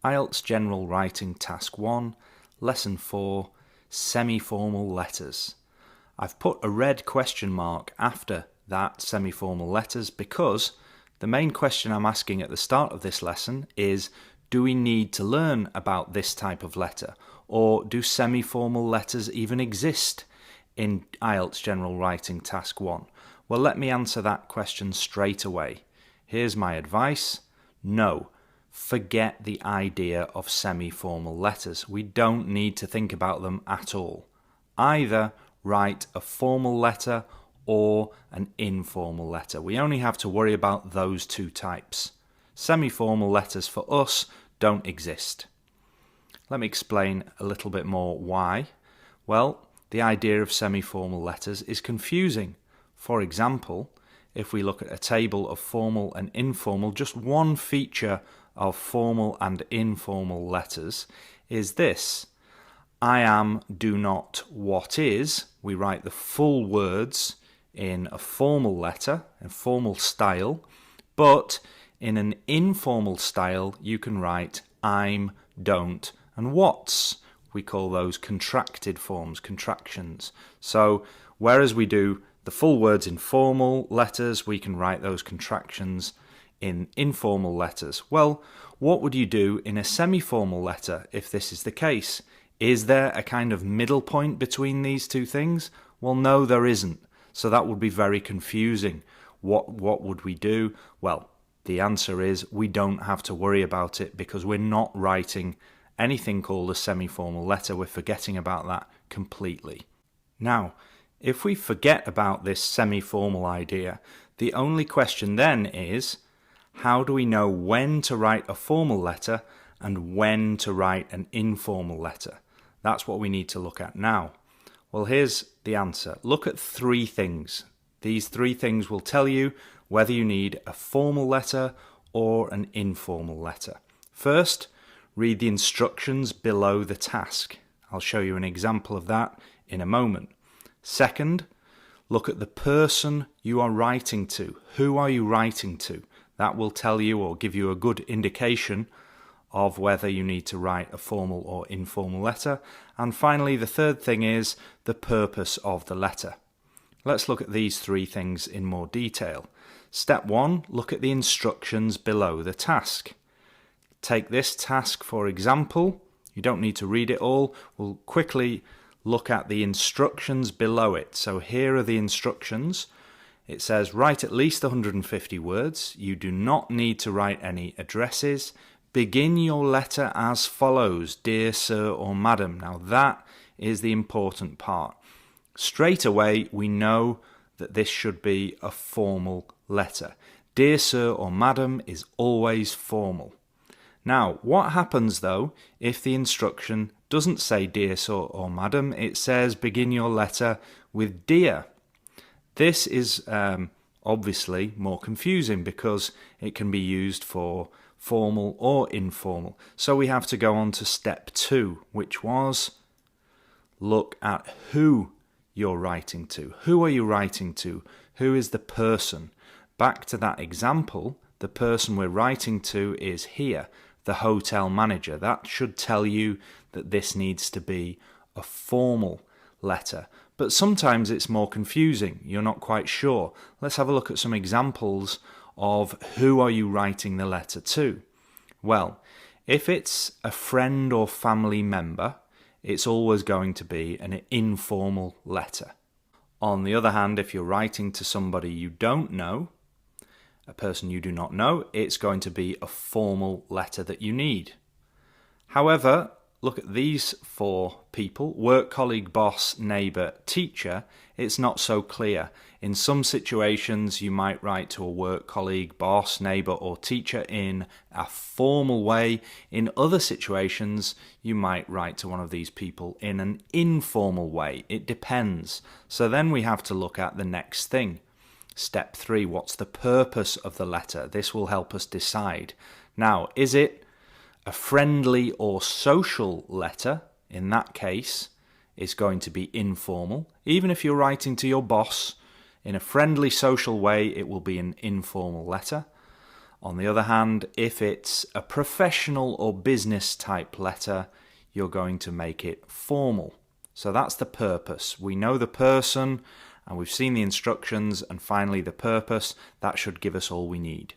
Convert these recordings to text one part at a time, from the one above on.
IELTS General Writing Task 1, Lesson 4, Semi-Formal Letters. I've put a red question mark after that semi-formal letters because the main question I'm asking at the start of this lesson is, do we need to learn about this type of letter? Or do semi-formal letters even exist in IELTS General Writing Task 1? Well, let me answer that question straight away. Here's my advice. No. Forget the idea of semi-formal letters. We don't need to think about them at all. Either write a formal letter or an informal letter. We only have to worry about those two types. Semi-formal letters for us don't exist. Let me explain a little bit more why. Well, the idea of semi-formal letters is confusing. For example, if we look at a table of formal and informal, just one feature of formal and informal letters is this. I am, do not, what is. We write the full words in a formal letter, a formal style, but in an informal style you can write I'm, don't, and what's. We call those contracted forms, contractions. So whereas we do the full words in formal letters, we can write those contractions in informal letters. Well, what would you do in a semi-formal letter if this is the case? Is there a kind of middle point between these two things? Well, no, there isn't. So that would be very confusing. What would we do? Well, the answer is we don't have to worry about it because we're not writing anything called a semi-formal letter. We're forgetting about that completely. Now, if we forget about this semi-formal idea, the only question then is, how do we know when to write a formal letter and when to write an informal letter? That's what we need to look at now. Well, here's the answer. Look at three things. These three things will tell you whether you need a formal letter or an informal letter. First, read the instructions below the task. I'll show you an example of that in a moment. Second, look at the person you are writing to. Who are you writing to? That will tell you or give you a good indication of whether you need to write a formal or informal letter. And finally, the third thing is the purpose of the letter. Let's look at these three things in more detail. Step 1, look at the instructions below the task. Take this task for example. You don't need to read it all. We'll quickly look at the instructions below it. So here are the instructions. It says write at least 150 words. You do not need to write any addresses. Begin your letter as follows, dear sir or madam. Now that is the important part. Straight away we know that this should be a formal letter. Dear sir or madam is always formal. Now what happens though if the instruction doesn't say dear sir or madam, it says begin your letter with dear. This is obviously more confusing because it can be used for formal or informal. So we have to go on to step 2, which was look at who you're writing to. Who are you writing to? Who is the person? Back to that example, the person we're writing to is here, the hotel manager. That should tell you that this needs to be a formal letter. But sometimes it's more confusing. You're not quite sure. Let's have a look at some examples of who are you writing the letter to. Well, if it's a friend or family member, it's always going to be an informal letter. On the other hand, if you're writing to somebody you don't know, a person you do not know, it's going to be a formal letter that you need. However, look at these 4 people, work colleague, boss, neighbour, teacher. It's not so clear. In some situations you might write to a work colleague, boss, neighbour or teacher in a formal way. In other situations you might write to one of these people in an informal way. It depends. So then we have to look at the next thing. Step 3, what's the purpose of the letter? This will help us decide. Now, is it a friendly or social letter? In that case, it's going to be informal. Even if you're writing to your boss in a friendly, social way, it will be an informal letter. On the other hand, if it's a professional or business type letter, you're going to make it formal. So that's the purpose. We know the person and we've seen the instructions, and finally the purpose. That should give us all we need.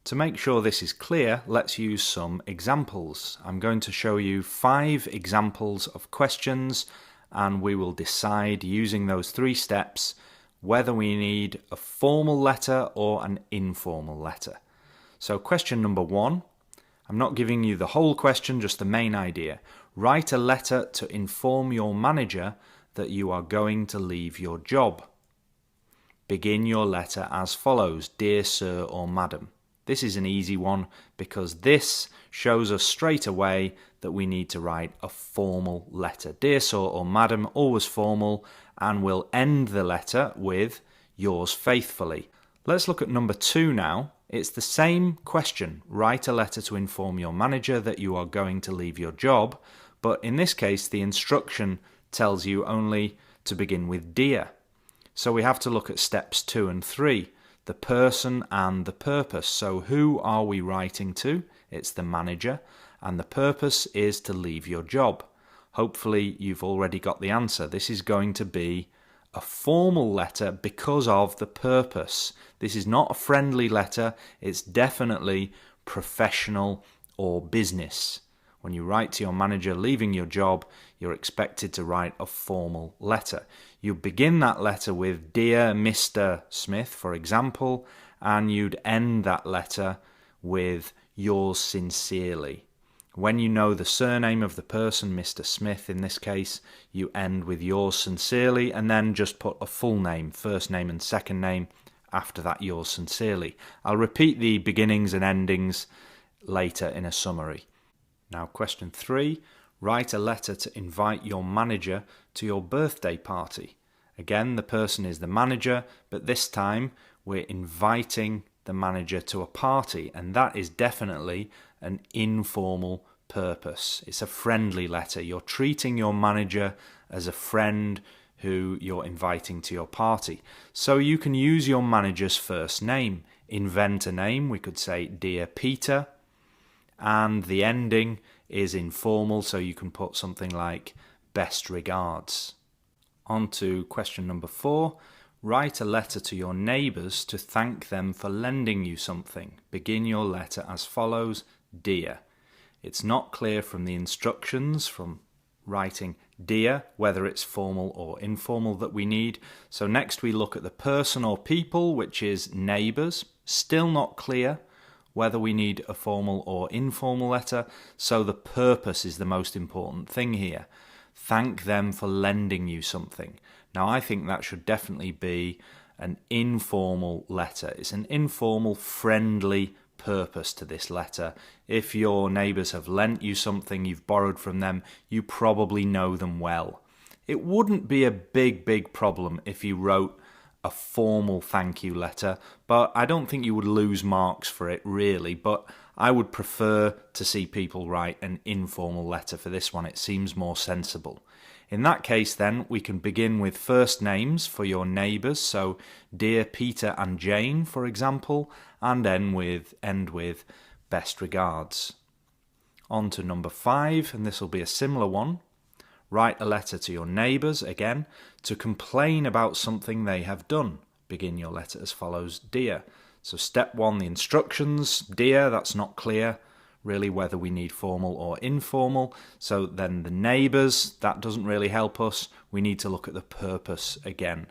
To make sure this is clear, let's use some examples. I'm going to show you 5 examples of questions, and we will decide using those 3 steps whether we need a formal letter or an informal letter. So question number 1, I'm not giving you the whole question, just the main idea. Write a letter to inform your manager that you are going to leave your job. Begin your letter as follows: Dear Sir or Madam. This is an easy one because this shows us straight away that we need to write a formal letter. Dear Sir or Madam, always formal, and we'll end the letter with yours faithfully. Let's look at number 2 now. It's the same question. Write a letter to inform your manager that you are going to leave your job, but in this case the instruction tells you only to begin with dear. So we have to look at steps 2 and 3, the person and the purpose. So who are we writing to? It's the manager, and the purpose is to leave your job. Hopefully you've already got the answer. This is going to be a formal letter because of the purpose. This is not a friendly letter, it's definitely professional or business. When you write to your manager leaving your job, you're expected to write a formal letter. You begin that letter with Dear Mr. Smith, for example, and you'd end that letter with yours sincerely. When you know the surname of the person, Mr. Smith in this case, you end with yours sincerely and then just put a full name, first name and second name, after that yours sincerely. I'll repeat the beginnings and endings later in a summary. Now question 3, write a letter to invite your manager to your birthday party. Again, the person is the manager, but this time we're inviting the manager to a party, and that is definitely an informal purpose. It's a friendly letter. You're treating your manager as a friend who you're inviting to your party. So you can use your manager's first name. Invent a name. We could say Dear Peter. And the ending is informal, so you can put something like best regards. On to question number 4. Write a letter to your neighbours to thank them for lending you something. Begin your letter as follows: Dear. It's not clear from the instructions from writing dear whether it's formal or informal that we need. So next we look at the person or people, which is neighbours. Still not clear whether we need a formal or informal letter, so the purpose is the most important thing here. Thank them for lending you something. Now I think that should definitely be an informal letter. It's an informal, friendly purpose to this letter. If your neighbours have lent you something, you've borrowed from them, you probably know them well. It wouldn't be a big problem if you wrote a formal thank you letter, but I don't think you would lose marks for it really, but I would prefer to see people write an informal letter for this one. It seems more sensible. In that case then, we can begin with first names for your neighbours, so Dear Peter and Jane, for example, and end with best regards. On to number 5, and this will be a similar one. Write a letter to your neighbours, again, to complain about something they have done. Begin your letter as follows: Dear. So step 1, the instructions. Dear, that's not clear really whether we need formal or informal. So then the neighbours, that doesn't really help us. We need to look at the purpose again,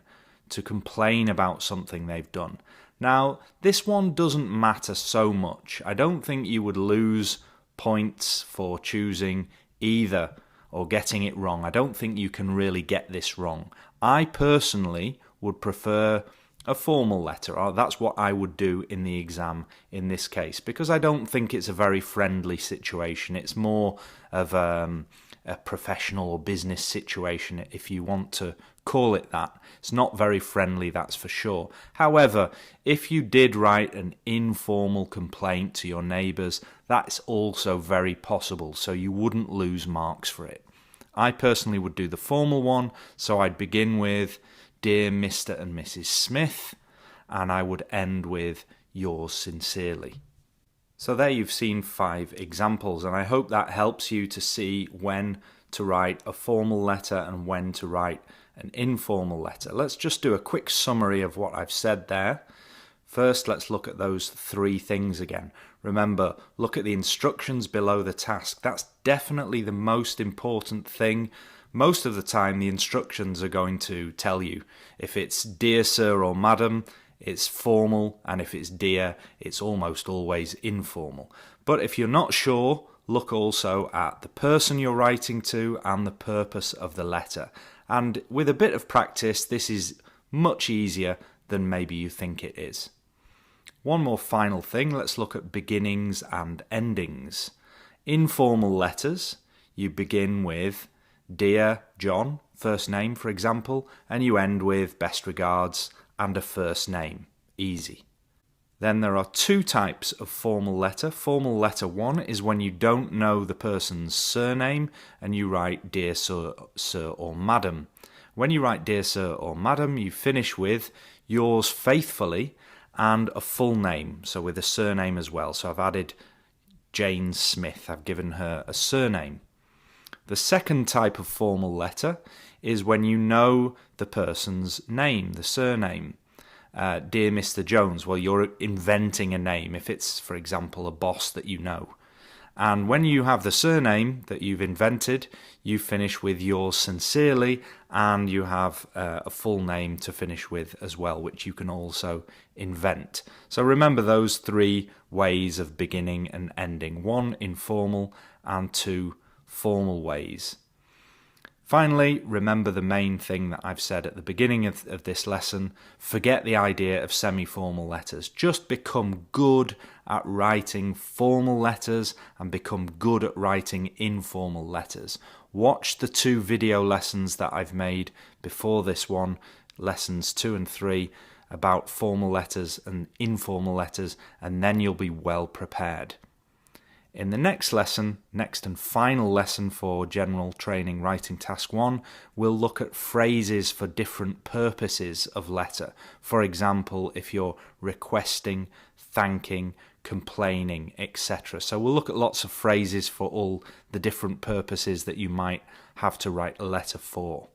to complain about something they've done. Now, this one doesn't matter so much. I don't think you would lose points for choosing either or getting it wrong. I don't think you can really get this wrong. I personally would prefer a formal letter, or that's what I would do in the exam in this case, because I don't think it's a very friendly situation. It's more of a professional or business situation, if you want to call it that. It's not very friendly, that's for sure. However, if you did write an informal complaint to your neighbours, that's also very possible, so you wouldn't lose marks for it. I personally would do the formal one, so I'd begin with Dear Mr. and Mrs. Smith, and I would end with yours sincerely. So there you've seen 5 examples, and I hope that helps you to see when to write a formal letter and when to write an informal letter. Let's just do a quick summary of what I've said there. First, let's look at those 3 things again. Remember, look at the instructions below the task. That's definitely the most important thing. Most of the time, the instructions are going to tell you. If it's dear sir or madam, it's formal, and if it's dear, it's almost always informal. But if you're not sure, look also at the person you're writing to and the purpose of the letter. And with a bit of practice, this is much easier than maybe you think it is. One more final thing, let's look at beginnings and endings. Informal letters, you begin with Dear John, first name for example, and you end with best regards and a first name. Easy. Then there are 2 types of formal letter. Formal letter 1 is when you don't know the person's surname and you write dear sir or madam. When you write dear sir or madam, you finish with yours faithfully and a full name, so with a surname as well. So I've added Jane Smith, I've given her a surname. The second type of formal letter is when you know the person's name, the surname. Dear Mr. Jones, well, you're inventing a name if it's, for example, a boss that you know. And when you have the surname that you've invented, you finish with yours sincerely, and you have a full name to finish with as well, which you can also invent. So remember those 3 ways of beginning and ending. 1 informal and 2 formal ways. Finally, remember the main thing that I've said at the beginning of this lesson. Forget the idea of semi-formal letters. Just become good at writing formal letters and become good at writing informal letters. Watch the 2 video lessons that I've made before this one, lessons 2 and 3, about formal letters and informal letters, and then you'll be well prepared. In the next lesson, next and final lesson for General Training Writing Task 1, we'll look at phrases for different purposes of letter. For example, if you're requesting, thanking, complaining, etc. So we'll look at lots of phrases for all the different purposes that you might have to write a letter for.